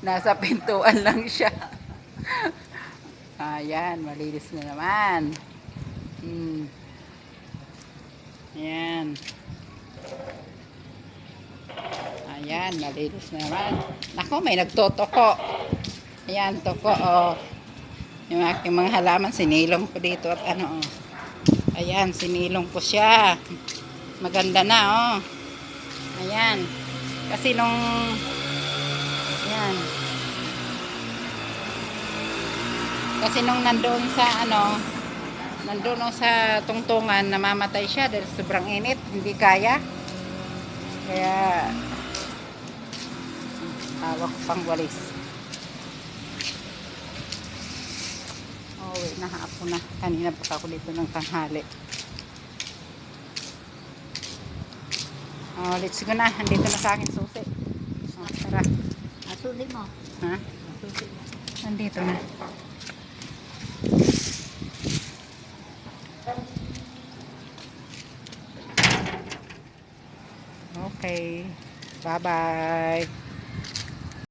Nasa pintuan lang siya. Ayan, malinis na naman. Ayan. Ayan, malinis na naman. Nako, may nagtotoko. Ayan, toko, oh. Yung aking mga halaman, sinilong ko dito at ano, oh. Ayan, sinilong ko siya. Maganda na, oh. Ayan. Kasi nung, ayan. Kasi nung nandoon sa, ano, nandoon sa tungtungan, namamatay siya dahil sobrang init, hindi kaya. Kaya, hawak pang walis. Oh, wait, nahapon na. Kanina pa ako dito ng tanghali. Oh, let's go na. Andito na sa akin susi. Oh, tara. Susi mo. Ha? Susi mo. Nandito na. Okay. Bye-bye.